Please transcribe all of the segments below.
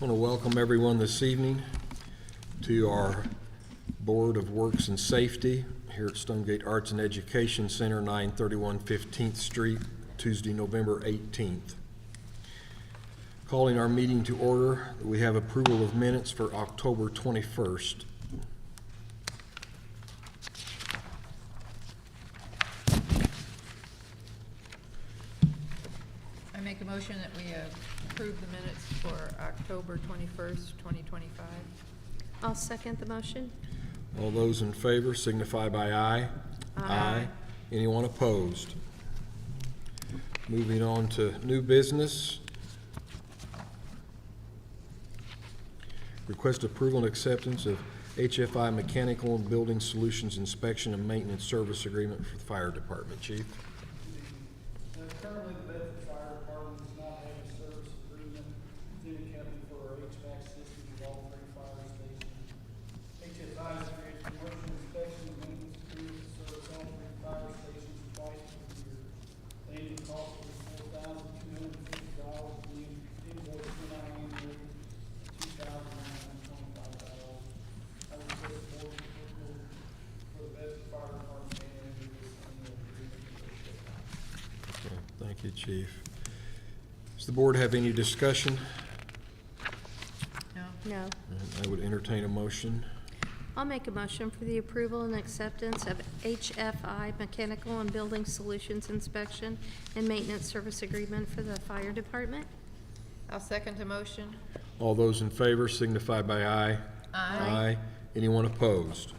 I want to welcome everyone this evening to our Board of Works and Safety here at Stonegate Arts and Education Center, 931 15th Street, Tuesday, November 18th. Calling our meeting to order, we have approval of minutes for October 21st. I make a motion that we approve the minutes for October 21st, 2025. I'll second the motion. All those in favor signify by aye. Aye. Anyone opposed? Moving on to new business. Request approval and acceptance of HFI Mechanical and Building Solutions Inspection and Maintenance Service Agreement for the Fire Department. Chief? Currently, the Bedford Fire Department does not have a service agreement with any company for our HVAC systems at all three fire stations. HFI has created commercial inspection and maintenance agreements to service all three fire stations twice per year. The annual cost is $4,250, the invoice is annually $2,925. I request board approval for the Bedford Fire Department to enter into this annual agreement with HFI. Okay, thank you, Chief. Does the board have any discussion? No? No. I would entertain a motion. I'll make a motion for the approval and acceptance of HFI Mechanical and Building Solutions Inspection and Maintenance Service Agreement for the Fire Department. I'll second the motion. All those in favor signify by aye. Aye. Anyone opposed?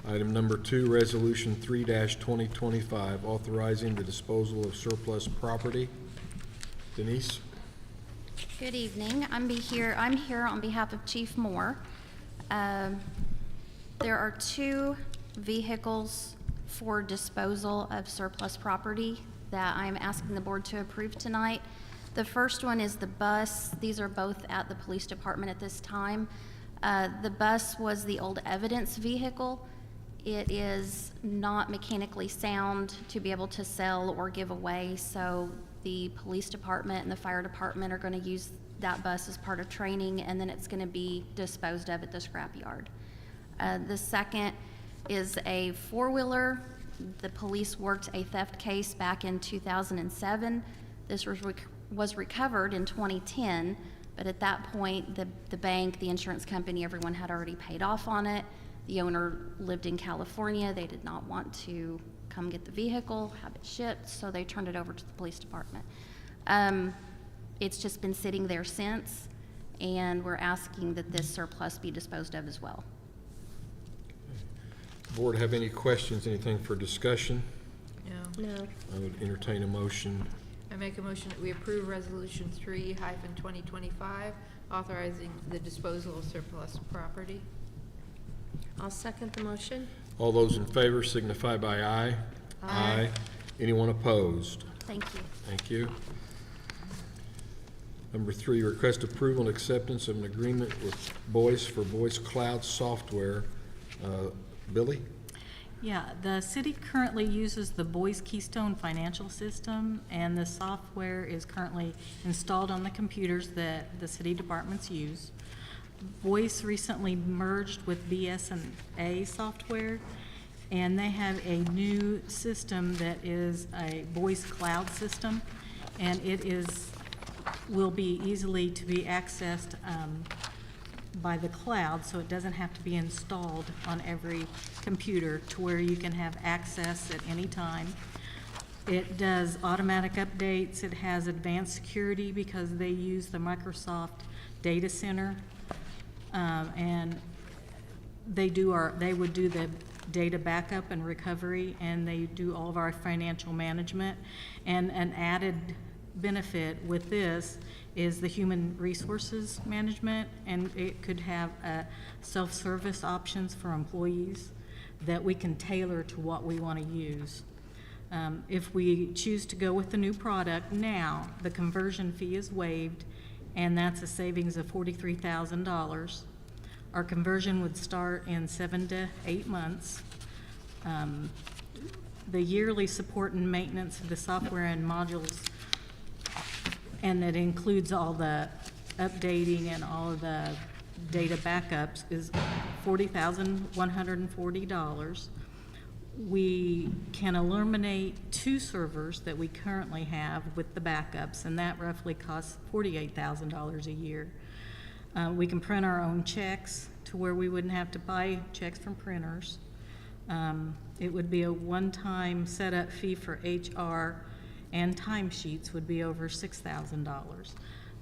Item number 2, Resolution 3-2025, authorizing the disposal of surplus property. Denise? Good evening. I'm here on behalf of Chief Moore. There are 2 vehicles for disposal of surplus property that I'm asking the board to approve tonight. The first one is the bus. These are both at the police department at this time. The bus was the old evidence vehicle. It is not mechanically sound to be able to sell or give away, so the police department and the fire department are going to use that bus as part of training, and then it's going to be disposed of at the scrapyard. The second is a 4-wheeler. The police worked a theft case back in 2007. This was recovered in 2010, but at that point, the bank, the insurance company, everyone had already paid off on it. The owner lived in California. They did not want to come get the vehicle, have it shipped, so they turned it over to the police department. It's just been sitting there since, and we're asking that this surplus be disposed of as well. Board have any questions, anything for discussion? No. No. I would entertain a motion. I make a motion that we approve Resolution 3-2025, authorizing the disposal of surplus property. I'll second the motion. All those in favor signify by aye. Aye. Anyone opposed? Thank you. Thank you. Number 3, request approval and acceptance of an agreement with Voice for Voice Cloud Software. Billy? Yeah, the city currently uses the Boise Keystone financial system, and the software is currently installed on the computers that the city departments use. Voice recently merged with BS&A software, and they have a new system that is a voice cloud system, and it will be easily to be accessed by the cloud, so it doesn't have to be installed on every computer, to where you can have access at any time. It does automatic updates. It has advanced security because they use the Microsoft data center, and they would do the data backup and recovery, and they do all of our financial management. And an added benefit with this is the human resources management, and it could have self-service options for employees that we can tailor to what we want to use. If we choose to go with the new product now, the conversion fee is waived, and that's a savings of $43,000. Our conversion would start in 7 to 8 months. The yearly support and maintenance of the software and modules and it includes all the updating and all of the data backups, is $40,140. We can eliminate 2 servers that we currently have with the backups, and that roughly costs $48,000 a year. We can print our own checks to where we wouldn't have to buy checks from printers. It would be a one-time setup fee for HR, and timesheets would be over $6,000.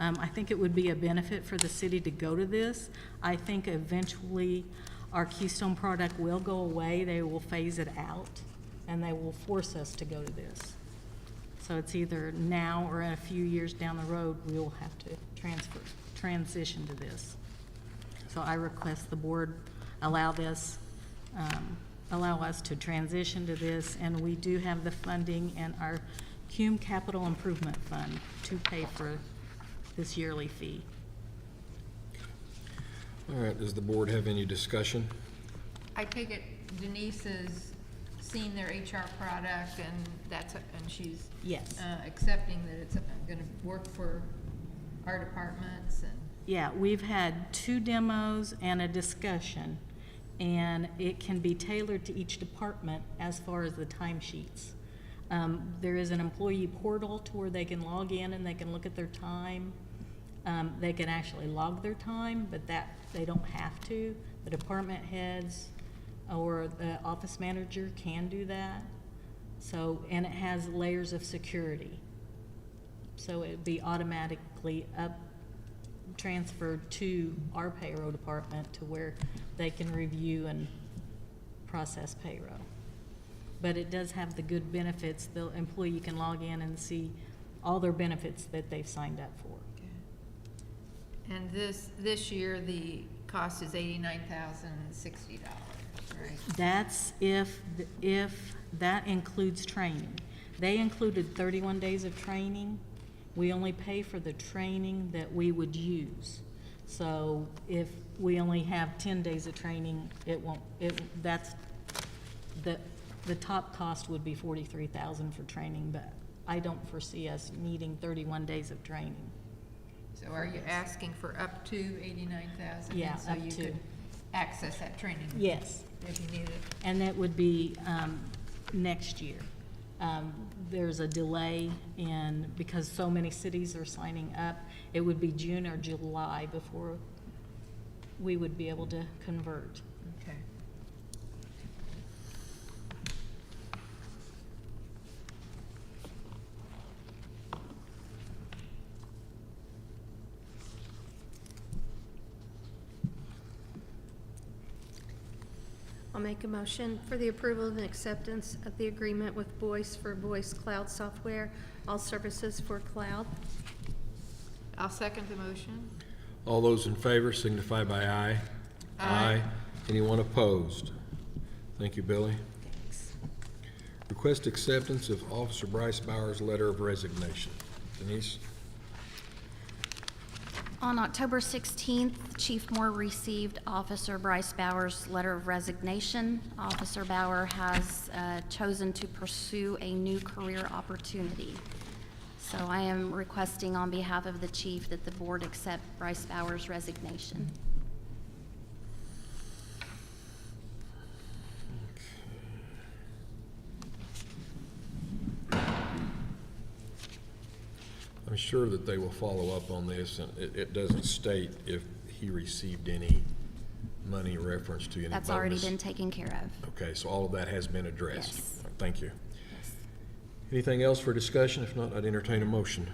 I think it would be a benefit for the city to go to this. I think eventually our Keystone product will go away. They will phase it out, and they will force us to go to this. So it's either now or in a few years down the road, we will have to transition to this. So I request the board allow this, allow us to transition to this, and we do have the funding in our CUME Capital Improvement Fund to pay for this yearly fee. All right, does the board have any discussion? I take it Denise has seen their HR product and she's Yes. accepting that it's gonna work for our departments and. Yeah, we've had 2 demos and a discussion, and it can be tailored to each department as far as the timesheets. There is an employee portal to where they can log in and they can look at their time. They can actually log their time, but that they don't have to. The department heads or the office manager can do that. So, and it has layers of security. So it'd be automatically transferred to our payroll department to where they can review and process payroll. But it does have the good benefits. The employee can log in and see all their benefits that they've signed up for. And this year, the cost is $89,060, right? That's if that includes training. They included 31 days of training. We only pay for the training that we would use. So if we only have 10 days of training, that's the top cost would be $43,000 for training, but I don't foresee us needing 31 days of training. So are you asking for up to $89,000? Yeah, So up you to. could access that training? Yes. If you need it? And that would be next year. There's a delay because so many cities are signing up. It would be June or July before we would be able to convert. Okay. I'll make a motion for the approval and acceptance of the agreement with Voice for Voice Cloud Software, all services for cloud. I'll second the motion. All those in favor signify by aye. Aye. Anyone opposed? Thank you, Billy. Thanks. Request acceptance of Officer Bryce Bauer's letter of resignation. Denise? On October 16th, Chief Moore received Officer Bryce Bauer's letter of resignation. Officer Bauer has chosen to pursue a new career opportunity. So I am requesting on behalf of the chief that the board accept Bryce Bauer's resignation. I'm sure that they will follow up on this, and it doesn't state if he received any money in reference to any bonus. That's already been taken care of. Okay, so all of that has been addressed. Yes. Thank you. Yes. Anything else for discussion? If not, I'd entertain a motion.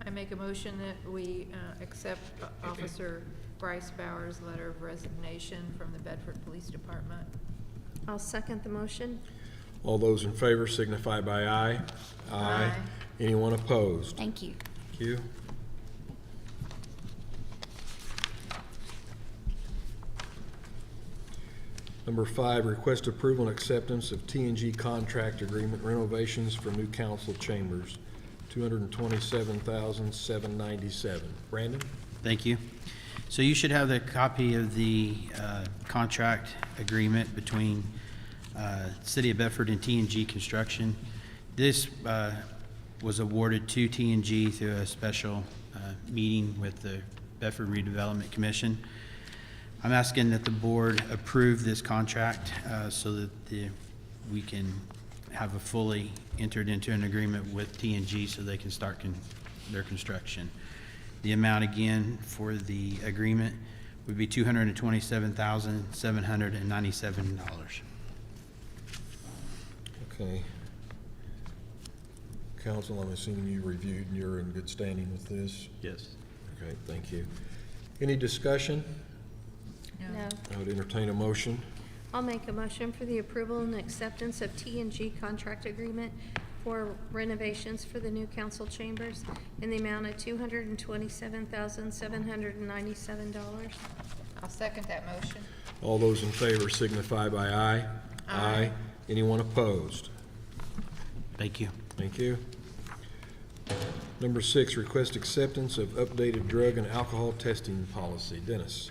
I make a motion that we accept Officer Bryce Bauer's letter of resignation from the Bedford Police Department. I'll second the motion. All those in favor signify by aye. Aye. Anyone opposed? Thank you. Thank you. Number 5, request approval and acceptance of T&G contract agreement renovations for new council chambers, $227,797. Brandon? Thank you. So you should have the copy of the contract agreement between City of Bedford and T&G Construction. This was awarded to T&G through a special meeting with the Bedford Redevelopment Commission. I'm asking that the board approve this contract so that we can have a fully entered into an agreement with T&G so they can start their construction. The amount again for the agreement would be $227,797. Okay. Council, I'm assuming you reviewed and you're in good standing with this? Yes. Okay, thank you. Any discussion? No. I would entertain a motion. I'll make a motion for the approval and acceptance of T&G contract agreement for renovations for the new council chambers in the amount of $227,797. I'll second that motion. All those in favor signify by aye. Aye. Anyone opposed? Thank you. Thank you. Number 6, request acceptance of updated drug and alcohol testing policy. Dennis.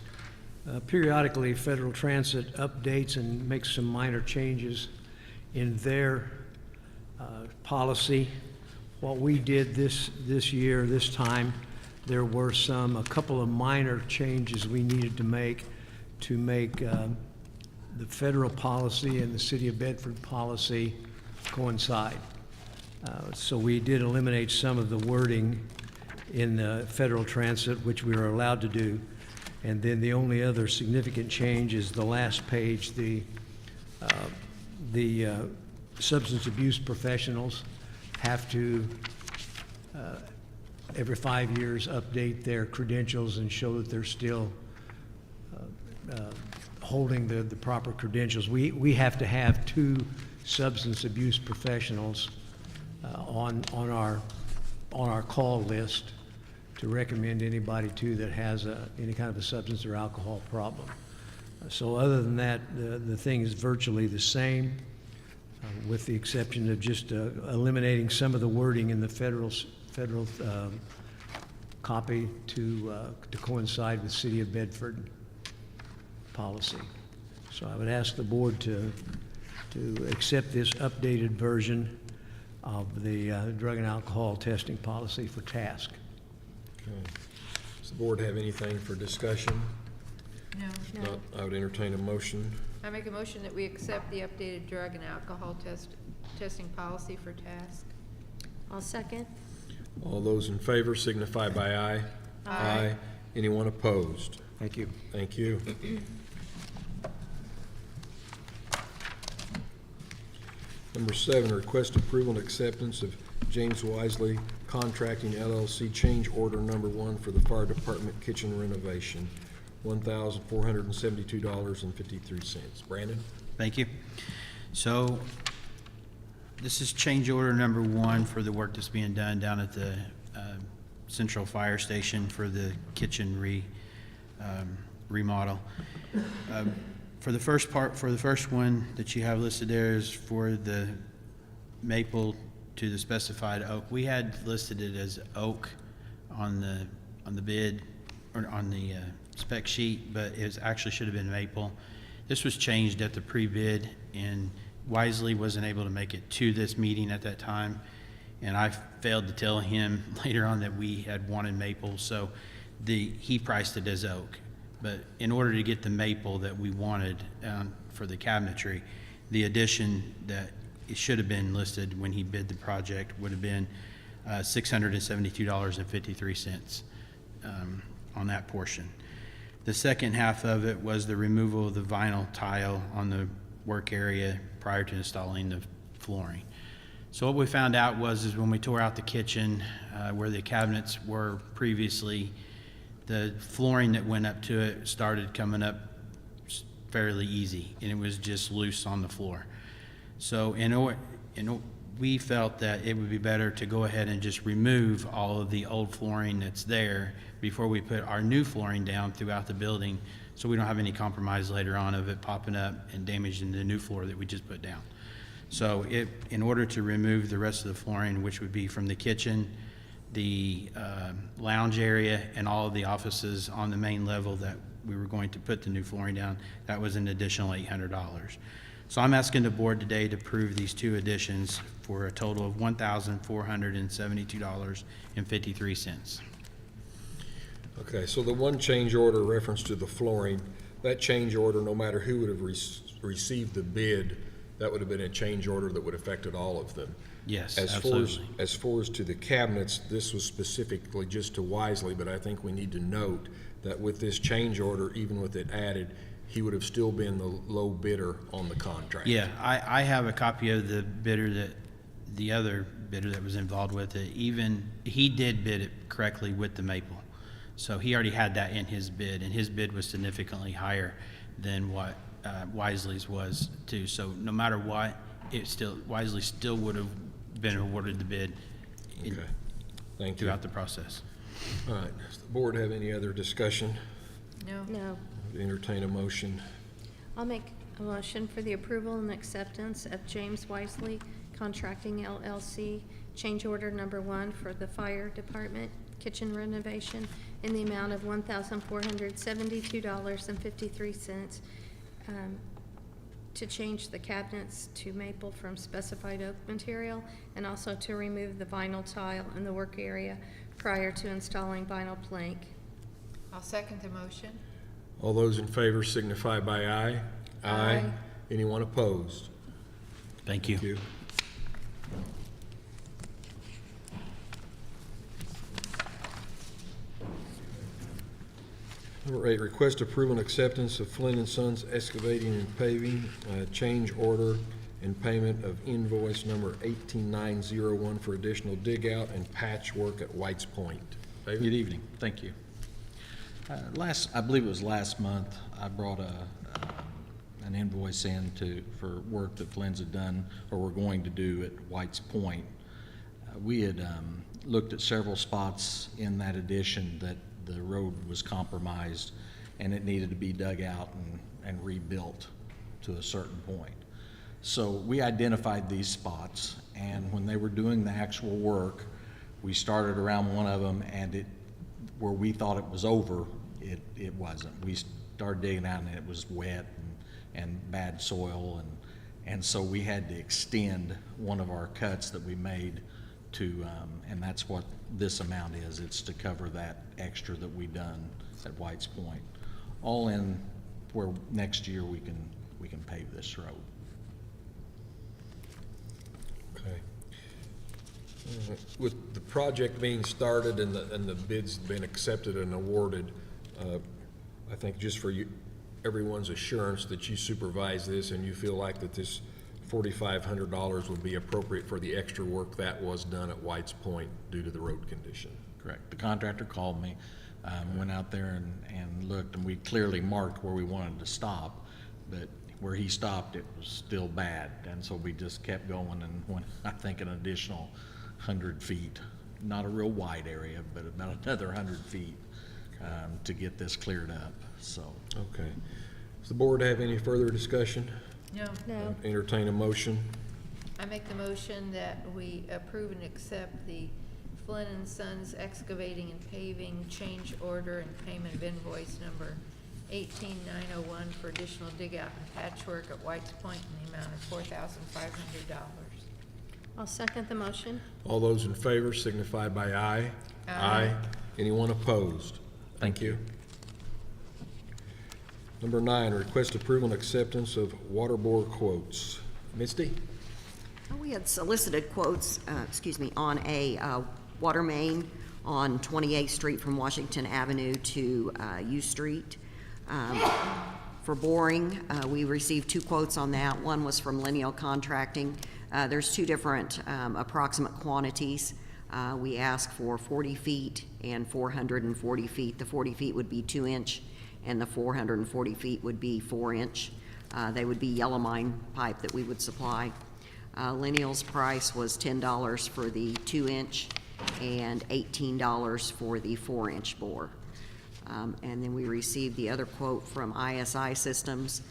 Periodically, Federal Transit updates and makes some minor changes in their policy. What we did this time, there were a couple of minor changes we needed to make the federal policy and the City of Bedford policy coincide. So we did eliminate some of the wording in the Federal Transit, which we were allowed to do. And then the only other significant change is the last page, the substance abuse professionals have to, every 5 years, update their credentials and show that they're still holding the proper credentials. We have to have 2 substance abuse professionals on our call list to recommend anybody to that has any kind of a substance or alcohol problem. So other than that, the thing is virtually the same, with the exception of just eliminating some of the wording in the federal copy to coincide with City of Bedford policy. So I would ask the board to accept this updated version of the drug and alcohol testing policy for task. Okay. Does the board have anything for discussion? No. No. I would entertain a motion. I make a motion that we accept the updated drug and alcohol testing policy for task. I'll second. All those in favor signify by aye. Aye. Anyone opposed? Thank you. Thank you. Number 7, request approval and acceptance of James Wisely Contracting LLC change order number 1 for the fire department kitchen renovation, $1,472.53. Brandon? Thank you. So this is change order number 1 for the work that's being done down at the Central Fire Station for the kitchen remodel. For the first one that you have listed there is for the maple to the specified oak. We had listed it as oak on the bid or on the spec sheet, but it actually should have been maple. This was changed at the pre-bid, and Wisely wasn't able to make it to this meeting at that time, and I failed to tell him later on that we had wanted maple, so he priced it as oak. But in order to get the maple that we wanted for the cabinetry, the addition that it should have been listed when he bid the project would have been $672.53 on that portion. The second half of it was the removal of the vinyl tile on the work area prior to installing the flooring. So what we found out is when we tore out the kitchen where the cabinets were previously, the flooring that went up to it started coming up fairly easy, and it was just loose on the floor. So we felt that it would be better to go ahead and just remove all of the old flooring that's there before we put our new flooring down throughout the building, so we don't have any compromise later on of it popping up and damaging the new floor that we just put down. So in order to remove the rest of the flooring, which would be from the kitchen, the lounge area, and all of the offices on the main level that we were going to put the new flooring down, that was an additional $800. So I'm asking the board today to approve these two additions for a total of $1,472.53. Okay, so the one change order reference to the flooring, that change order, no matter who would have received the bid, that would have been a change order that would have affected all of them. Yes, As absolutely. far as to the cabinets, this was specifically just to Wisely, but I think we need to note that with this change order, even with it added, he would have still been the low bidder on the contract. Yeah, I have a copy of the other bidder that was involved with it. Even, he did bid it correctly with the maple. So he already had that in his bid, and his bid was significantly higher than what Wisely's was too. So no matter what, Wisely still would have been awarded the bid Okay, thank you. throughout the process. All right, does the board have any other discussion? No. No. Entertain a motion. I'll make a motion for the approval and acceptance of James Wisely Contracting LLC change order number 1 for the fire department kitchen renovation in the amount of $1,472.53 to change the cabinets to maple from specified oak material, and also to remove the vinyl tile in the work area prior to installing vinyl plank. I'll second the motion. All those in favor signify by aye. Aye. Anyone opposed? Thank you. Thank you. Number 8, request approval and acceptance of Flynn and Sons Excavating and Paving, change order and payment of invoice number 18901 for additional dig out and patch work at White's Point. David? Good evening. Thank you. I believe it was last month, I brought an invoice in for work that Flynn's had done or were going to do at White's Point. We had looked at several spots in that addition that the road was compromised and it needed to be dug out and rebuilt to a certain point. So we identified these spots, and when they were doing the actual work, we started around one of them, and where we thought it was over, it wasn't. We started digging out and it was wet and bad soil, and so we had to extend one of our cuts that we made to, and that's what this amount is. It's to cover that extra that we done at White's Point. All in where next year we can pave this road. Okay. With the project being started and the bids been accepted and awarded, I think just for everyone's assurance that you supervise this and you feel like that this $4,500 would be appropriate for the extra work that was done at White's Point due to the road condition. Correct. The contractor called me, went out there and looked, and we clearly marked where we wanted to stop, but where he stopped, it was still bad, and so we just kept going and went, I think, an additional 100 feet, not a real wide area, but about another 100 feet to get this cleared up, so. Okay. Does the board have any further discussion? No. No. Entertain a motion. I make the motion that we approve and accept the Flynn and Sons Excavating and Paving change order and payment of invoice number 18901 for additional dig out and patchwork at White's Point in the amount of $4,500. I'll second the motion. All those in favor signify by aye. Aye. Anyone opposed? Thank you. Number 9, request approval and acceptance of water bore quotes. Misty? We had solicited quotes, on a water main on 28th Street from Washington Avenue to U Street. For boring, we received 2 quotes on that. One was from Lineal Contracting. There's 2 different approximate quantities. We asked for 40 feet and 440 feet. The 40 feet would be 2-inch, and the 440 feet would be 4-inch. They would be yellow line pipe that we would supply. Lineal's price was $10 for the 2-inch and $18 for the 4-inch bore. And then we received the other quote from ISI Systems.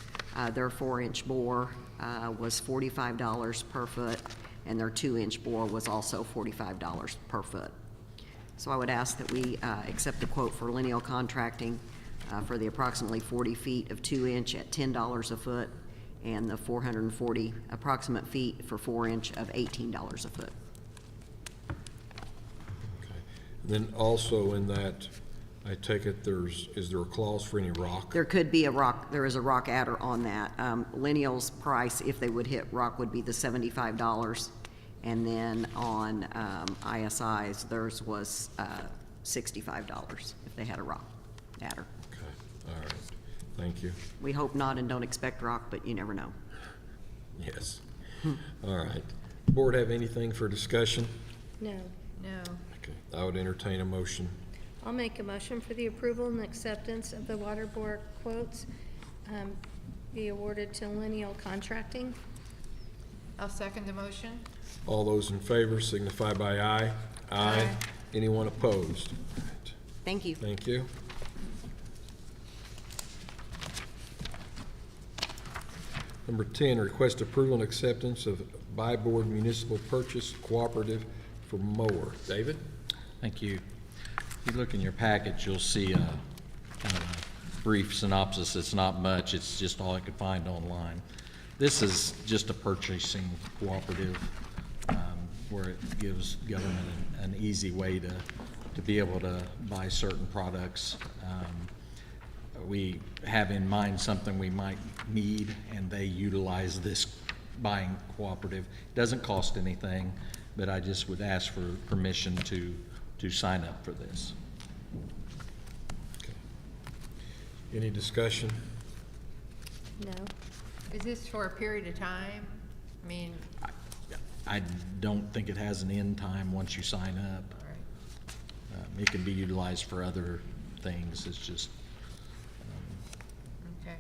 Their 4-inch bore was $45 per foot, and their 2-inch bore was also $45 per foot. So I would ask that we accept the quote for Lineal Contracting for the approximately 40 feet of 2-inch at $10 a foot, and the 440 approximate feet for 4-inch of $18 a foot. Okay. Then also in that, I take it is there a clause for any rock? There could be a rock, there is a rock adder on that. Lineal's price, if they would hit rock, would be the $75. And then on ISI's, theirs was $65 if they had a rock adder. Okay, all right, thank you. We hope not and don't expect rock, but you never know. Yes. All right. Board have anything for discussion? No. No. Okay, I would entertain a motion. I'll make a motion for the approval and acceptance of the water board quotes be awarded to Lineal Contracting. I'll second the motion. All those in favor signify by aye. Aye. Anyone opposed? All right, Thank you. thank you. Number 10, request approval and acceptance of by board municipal purchase cooperative for mower. David? Thank you. If you look in your package, you'll see a kind of a brief synopsis. It's not much. It's just all I could find online. This is just a purchasing cooperative where it gives government an easy way to be able to buy certain products. We have in mind something we might need, and they utilize this buying cooperative. It doesn't cost anything, but I just would ask for permission to sign up for this. Okay. Any discussion? No. Is this for a period of time? I mean, I don't think it has an end time once you sign up. all right, It can be utilized for other things. It's just, okay.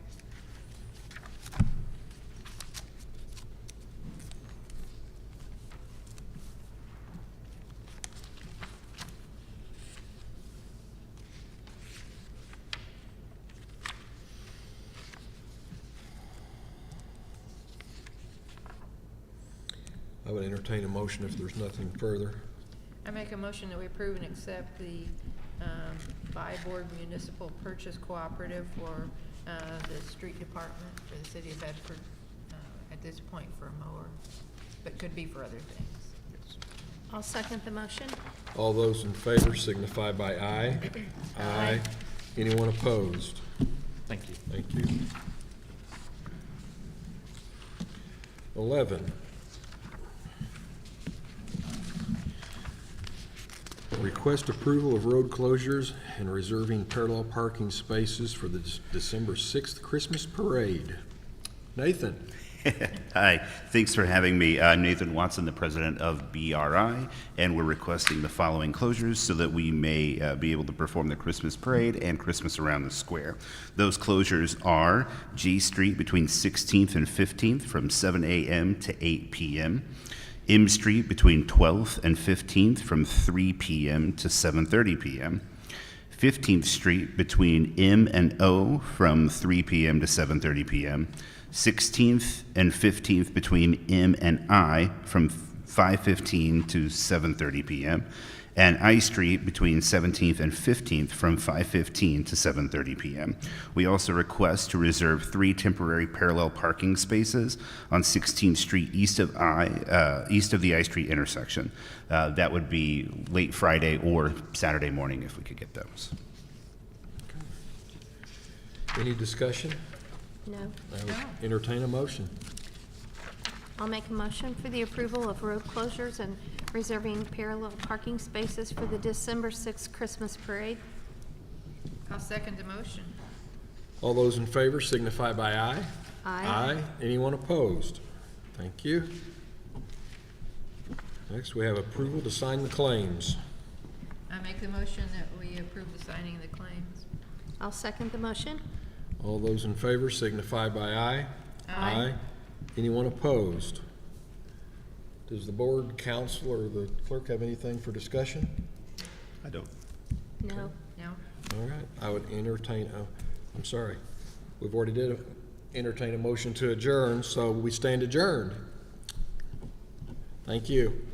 I would entertain a motion if there's nothing further. I make a motion that we approve and accept the by board municipal purchase cooperative for the street department for the city of Bedford at this point for a mower, but could be for other things. I'll second the motion. All those in favor signify by aye. Aye. Anyone opposed? thank you. Thank you. 11. Request approval of road closures and reserving parallel parking spaces for the December 6th Christmas parade. Nathan? Hi, thanks for having me. I'm Nathan Watson, the president of BRI, and we're requesting the following closures so that we may be able to perform the Christmas parade and Christmas around the square. Those closures are G Street between 16th and 15th from 7 a.m. to 8 p.m., M Street between 12th and 15th from 3 p.m. to 7:30 p.m., 15th Street between M and O from 3 p.m. to 7:30 p.m., 16th and 15th between M and I from 5:15 to 7:30 p.m., and I Street between 17th and 15th from 5:15 to 7:30 p.m. We also request to reserve 3 temporary parallel parking spaces on 16th Street east of the I Street intersection. That would be late Friday or Saturday morning if we could get those. Any discussion? No. I would entertain a motion. I'll make a motion for the approval of road closures and reserving parallel parking spaces for the December 6th Christmas parade. I'll second the motion. All those in favor signify by aye. Aye. Anyone opposed? Thank you. Next, we have approval to sign the claims. I make the motion that we approve the signing of the claims. I'll second the motion. All those in favor signify by aye. Aye. Anyone opposed? Does the board, council, or the clerk have anything for discussion? I don't. No. No? All right, I would entertain, I'm sorry. We've already did entertain a motion to adjourn, so we stand adjourned. Thank you.